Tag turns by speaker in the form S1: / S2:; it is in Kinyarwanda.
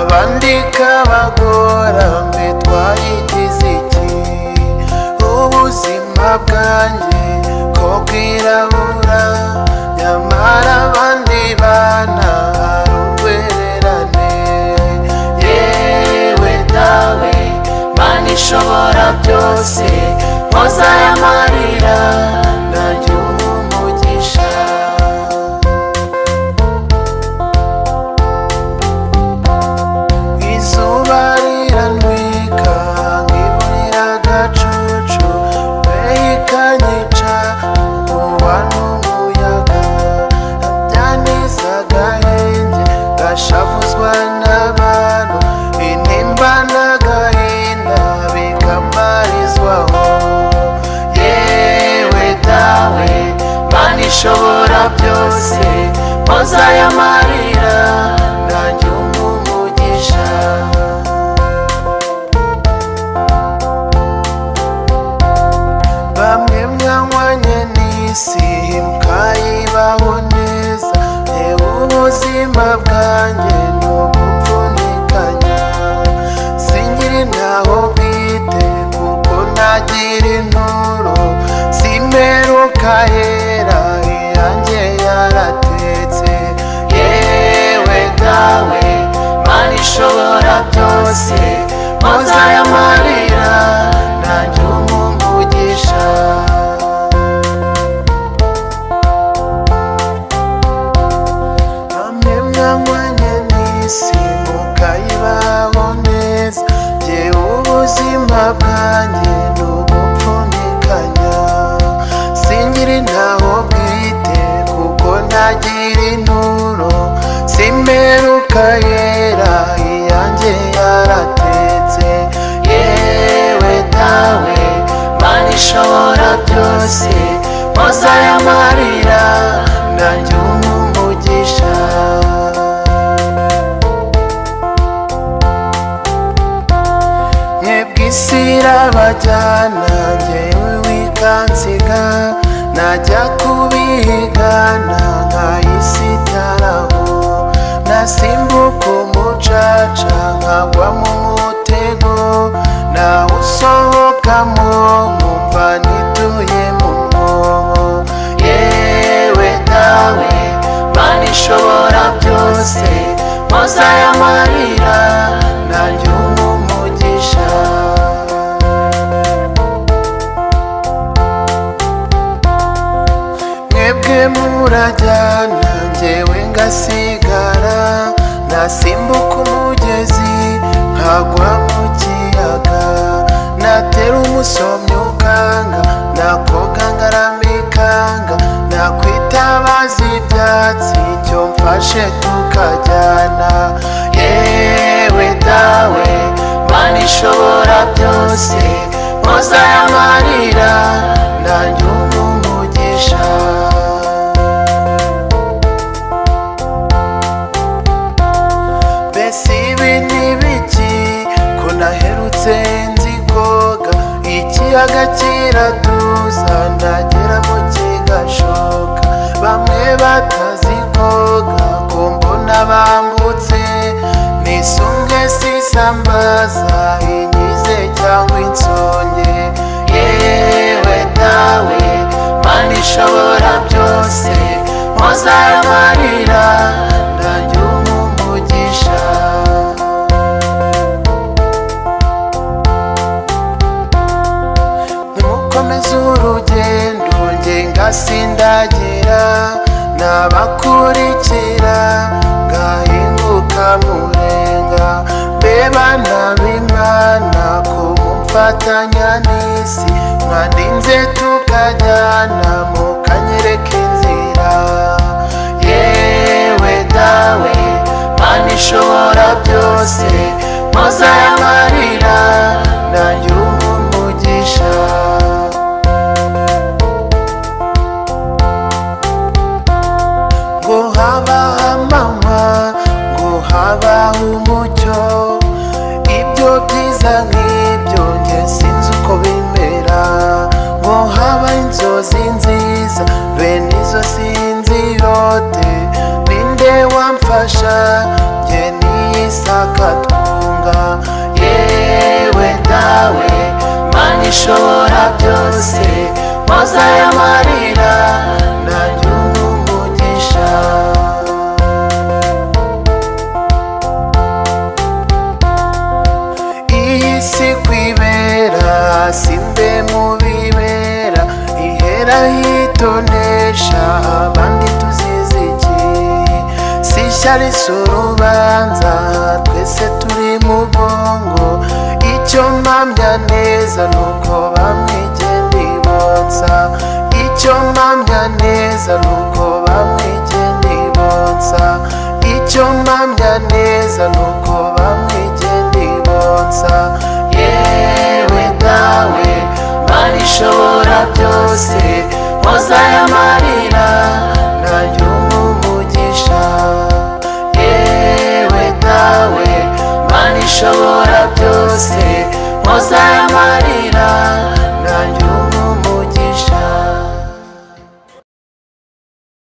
S1: bandika bagora mbe twayigize iki ubuzima bwanjye ko bwirabura nyamara abandi bana hari urwererane yewe dawe Mana ishobora byose mpoza aya marira nanjye umugisha izuba rirantwika nkibonera agacucu mbeho ikanyica ubwoba n'umuyaga byantiza agahenge gashavuzwa n'abantu intimba n'agahinda bikamarizwaho yewe dawe Mana ishobora byose mpoza aya marira nanjye umugisha bamwe mwanywanye n'isi mukayibaho neza yewe ubuzima bwanjye ni ugupfunikanya singira ntaho bwite kuko ntagira inturo simperuka yera iyanjye yaratetse yewe dawe Mana ishobora byose mpoza aya marira nanjye umugisha bamwe mwanywanye n'isi mukayibaho neza jyewe ubuzima bwanjye ni ugupfunikanya singira ntaho bwite kuko ntagira inturo simperuka yera iyanjye yaratetse yewe dawe Mana ishobora byose mpoza aya marira nanjye umugisha mwebwe isi irabajyana njyewe wikansiga najya kubigana nkayisitaraho nasimbuka umucaca nkagwa mu mutego nawe usohokamo nkumva nituye mu mwobo yewe dawe Mana ishobora byose mpoza aya marira nanjye umugisha mwebwe murajyana njyewe ngasigara nasimbuka umugezi nkagwa mu kiyaga natera umusomyi ukanga nakoga ngarambikanga nakwitabaza ibyatsi icyo mfashe tukajyana yewe dawe Mana ishobora byose mpoza aya marira nanjye umugisha mbese ibi ni biki ko naherutse nzi koga ikiyaga kiratuza ndageramo kigashoka bamwe batazi koga ko mbona bambutse nisunge sisambaza inyize cyangwa insonge yewe dawe Mana ishobora byose mpoza aya marira nanjye umugisha ntukomeze urugendo njye ngasindagira nabakurikira ngahinguka murenga mbebana b'Imana ko mumfatanya n'isi mwandinze tukajyana mukanyereka inzira yewe dawe Mana ishobora byose mpoza aya marira nanjye umugisha ngo habaho amanywa ngo habaho umucyo ibyo byiza nk'ibyo njye sinzi uko bimera ngo haba inzozi nziza bene izo sinzirote ninde wamfasha njye niyisaka dawe Mana ishobora byose mpoza y'amarira nanjye umugisha. Iyi si kwibera simbe mu bibera ihera hitonesha abandi tuzizi iki si ishyari si urubanza twese turi mu bwongo. Icyo mpamya neza nuko bamwigenda ibonsa, icyo mpamya neza nuko bamwigenda ibonsa, icyo mpamya neza nuko bamwigenda ibonsa. Yewe dawe Mana ishobora byose mpoza